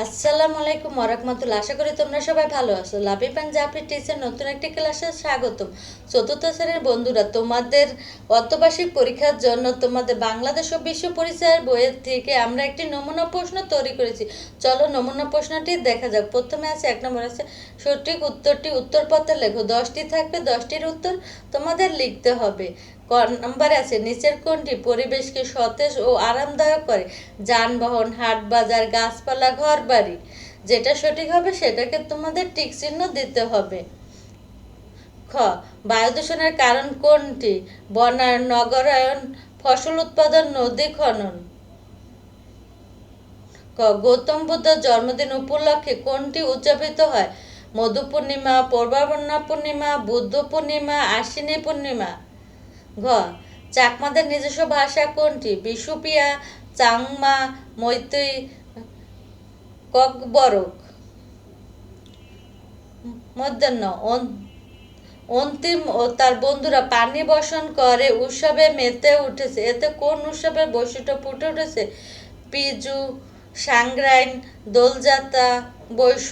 আসসালামু আলাইকুম ওয়ারাহমাতুল্লাহ। আশা করি তোমরা সবাই ভালো আছো। লাভি পাঞ্জাবি টিচার নতুন একটি ক্লাসে স্বাগতম। চতুর্থ শ্রেণীর বন্ধুরা, তোমাদের অর্ধবার্ষিক পরীক্ষার জন্য তোমাদের বাংলাদেশ ও বিশ্ব পরিচয়ের বইয়ের থেকে আমরা একটি নমুনা প্রশ্ন তৈরি করেছি। চলো নমুনা প্রশ্নটি দেখা যাক। প্রথমে আছে 1 নম্বর আছে সঠিক উত্তরটি উত্তরপত্রে লেখো। 10টি থাকবে, 10টির উত্তর তোমাদের লিখতে হবে। ক নম্বরে আছে নিচের কোনটি পরিবেশকে সতেজ ও আরামদায়ক করে? যানবাহন, হাট বাজার, গাছপালা, ঘর বাড়ি। যেটা সঠিক হবে সেটাকে তোমাদের টিক চিহ্ন দিতে হবে। খ বায়ু দূষণের কারণ কোনটি? বনায়ন, নগরায়ন, ফসল উৎপাদন, নদী খনন। ক গৌতম বুদ্ধের জন্মদিন উপলক্ষে কোনটি উদযাপিত হয়? মধু পূর্ণিমা, পূর্বাবর্ণা পূর্ণিমা, বুদ্ধ পূর্ণিমা, আশ্বিনী পূর্ণিমা। ঘ চাকমাদের নিজস্ব ভাষা কোনটি? বিশুপিয়া, চাংমা, মৈতৈ, ককবরক। মধ্যাহ্ন অন্তিম ও তার বন্ধুরা পানি বর্ষণ করে উৎসবে মেতে উঠেছে। এতে কোন উৎসবের বৈশিষ্ট্য ফুটে উঠেছে? পিজু, সাংগ্রাইন, দোলযাত্রা, বৈশ।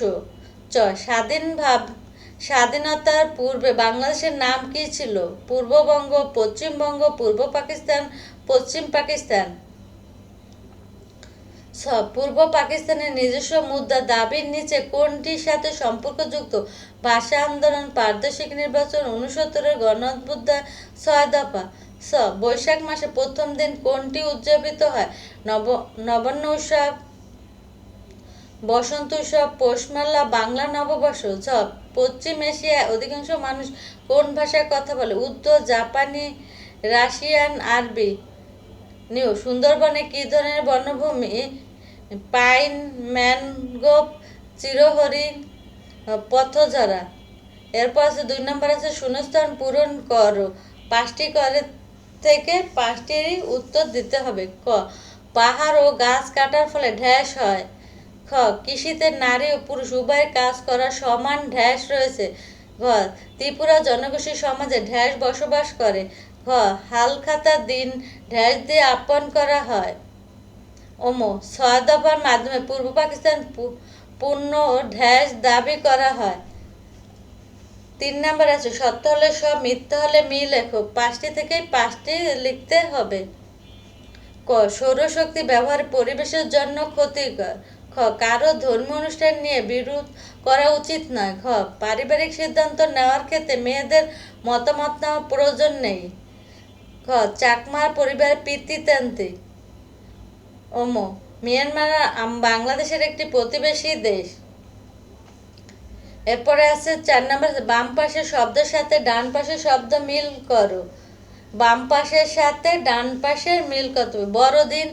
স্বাধীনতার পূর্বে বাংলাদেশের নাম কি ছিল? পূর্ববঙ্গ, পশ্চিমবঙ্গ, পূর্ব পাকিস্তান, পশ্চিম পাকিস্তান। পূর্ব পাকিস্তানের নিজস্ব মুদ্রা দাবির নিচে কোনটির সাথে সম্পর্কযুক্ত? ভাষা আন্দোলন, প্রাদেশিক নির্বাচন, 69-এর গণ অভ্যুত্থান, 6 দফা। বৈশাখ মাসে প্রথম দিন কোনটি উদযাপিত হয়? নবান্ন উৎসব, বসন্ত উৎসব, পৌষ মেলা, বাংলা নববর্ষ। পশ্চিম এশিয়ায় অধিকাংশ মানুষ কোন ভাষায় কথা বলে? উর্দু, জাপানি, রাশিয়ান, আরবি। সুন্দরবনে কি ধরনের বনভূমি? পাইন, ম্যানগ্রোভ, চিরহরিণ, পথঝরা। এরপর আছে 2 নম্বর আছে শূন্যস্থান পূরণ করো। 5টি করে থেকে 5টিরই উত্তর দিতে হবে। ক পাহাড় ও গাছ কাটার ফলে ঢ্যাস হয়। খ কৃষিতে নারী ও পুরুষ উভয়ের কাজ করার সমান ঢ্যাস রয়েছে। ঘ ত্রিপুরা জনগোষ্ঠী সমাজে ঢ্যাস বসবাস করে। ঘ হালখাতা দিন ঢ্যাস দিয়ে আপ্যায়ন করা হয়। 6 দফার মাধ্যমে পূর্ব পাকিস্তান পূর্ণ ঢ্যাস দাবি করা হয়। 3 নম্বর আছে সত্য হলে সব, মিথ্যা হলে মি লেখো। 5টি থেকে 5টি লিখতে হবে। ক সৌরশক্তি ব্যবহার পরিবেশের জন্য ক্ষতিকর। খ কারো ধর্মীয় অনুষ্ঠান নিয়ে বিরোধ করা উচিত নয়। ঘ পারিবারিক সিদ্ধান্ত নেওয়ার ক্ষেত্রে মেয়েদের মতামত নেওয়ার প্রয়োজন নেই। ঘ চাকমার পরিবারের পিতৃতান্ত্রিক। মিয়ানমার বাংলাদেশের একটি প্রতিবেশী দেশ। এরপরে আছে 4 নম্বর বাম পাশের শব্দের সাথে ডান পাশের শব্দ মিল করো। বাম পাশের সাথে ডান পাশের মিল কত? বড়দিন,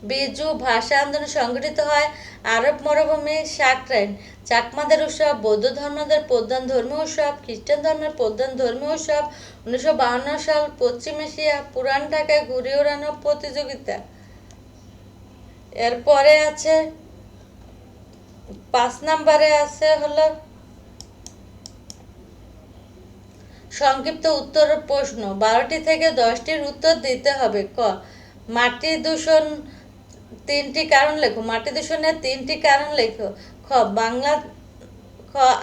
বিজু, ভাষা আন্দোলন সংগঠিত হয় আরব মরুভূমি, সাকরাইন। চাকমাদের উৎসব, বৌদ্ধ ধর্মদের প্রধান ধর্মীয় উৎসব, খ্রিস্টান ধর্মের প্রধান ধর্মীয় উৎসব, 1952 সাল, পশ্চিম এশিয়া, পুরান ঢাকায় ঘুরে ওড়ানো প্রতিযোগিতা। এরপরে আছে 5 নম্বরে আছে হলো সংক্ষিপ্ত উত্তর প্রশ্ন। 12টি থেকে 10টির উত্তর দিতে হবে। ক মাটি দূষণ 3টি কারণ লেখো। মাটি দূষণের 3টি কারণ লেখো। খ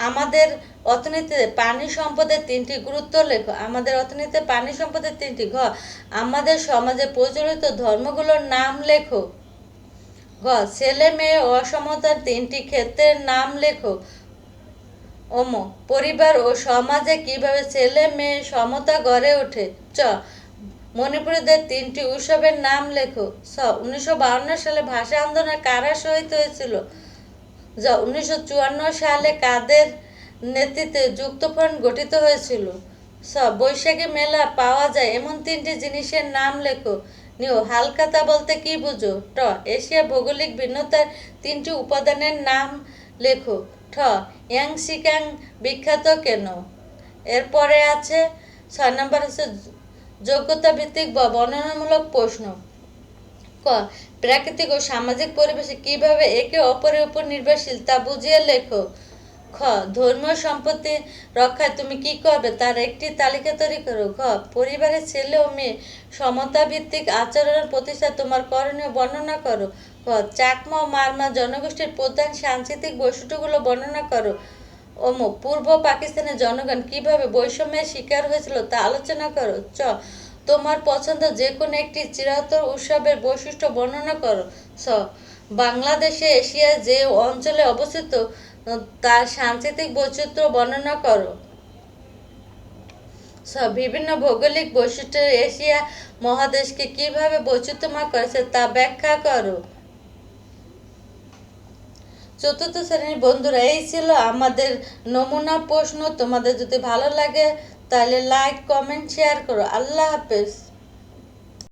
আমাদের অর্থনীতিতে পানি সম্পদের 3টি গুরুত্ব লেখো। আমাদের অর্থনীতিতে পানি সম্পদের 3টি। ঘ আমাদের সমাজে প্রচলিত ধর্মগুলোর নাম লেখো। ঘ ছেলে মেয়ে অসমতার 3টি ক্ষেত্রের নাম লেখো। পরিবার ও সমাজে কিভাবে ছেলে মেয়ে সমতা গড়ে ওঠে। মণিপুরীদের 3টি উৎসবের নাম লেখো। 1952 সালে ভাষা আন্দোলনে কারা শহীদ হয়েছিল? 1954 সালে কাদের নেতৃত্বে যুক্তফ্রন্ট গঠিত হয়েছিল? বৈশাখী মেলা পাওয়া যায় এমন 3টি জিনিসের নাম লেখো। হালখাতা বলতে কি বুঝো? এশিয়া ভৌগোলিক ভিন্নতার 3টি উপাদানের নাম লেখো। ইয়াংশিকাং বিখ্যাত কেন? এরপরে আছে 6 নম্বর আছে যোগ্যতা ভিত্তিক বা বর্ণনামূলক প্রশ্ন। ক প্রাকৃতিক ও সামাজিক পরিবেশে কিভাবে একে অপরের উপর নির্ভরশীল তা বুঝিয়ে লেখো। খ ধর্মীয় সম্পত্তি রক্ষায় তুমি কি করবে তার একটি তালিকা তৈরি করো। ঘ পরিবারের ছেলে ও মেয়ে সমতা ভিত্তিক আচরণের প্রতিষ্ঠা তোমার করণীয় বর্ণনা করো। চাকমা ও মারমা জনগোষ্ঠীর প্রধান সাংস্কৃতিক বৈশিষ্ট্যগুলো বর্ণনা করো। পূর্ব পাকিস্তানের জনগণ কিভাবে বৈষম্যের শিকার হয়েছিল তা আলোচনা করো। তোমার পছন্দ যে কোনো একটি চিরন্তর উৎসবের বৈশিষ্ট্য বর্ণনা করো। বাংলাদেশে এশিয়ার যে অঞ্চলে অবস্থিত তার সাংস্কৃতিক বৈচিত্র্য বর্ণনা করো। বিভিন্ন ভৌগোলিক বৈশিষ্ট্য এশিয়া মহাদেশকে কিভাবে বৈচিত্র্যময় করেছে তা ব্যাখ্যা করো। চতুর্থ শ্রেণীর বন্ধুরা, এই ছিল আমাদের নমুনা প্রশ্ন। তোমাদের যদি ভালো লাগে তাহলে লাইক, কমেন্ট, শেয়ার করো। আল্লাহ হাফেজ।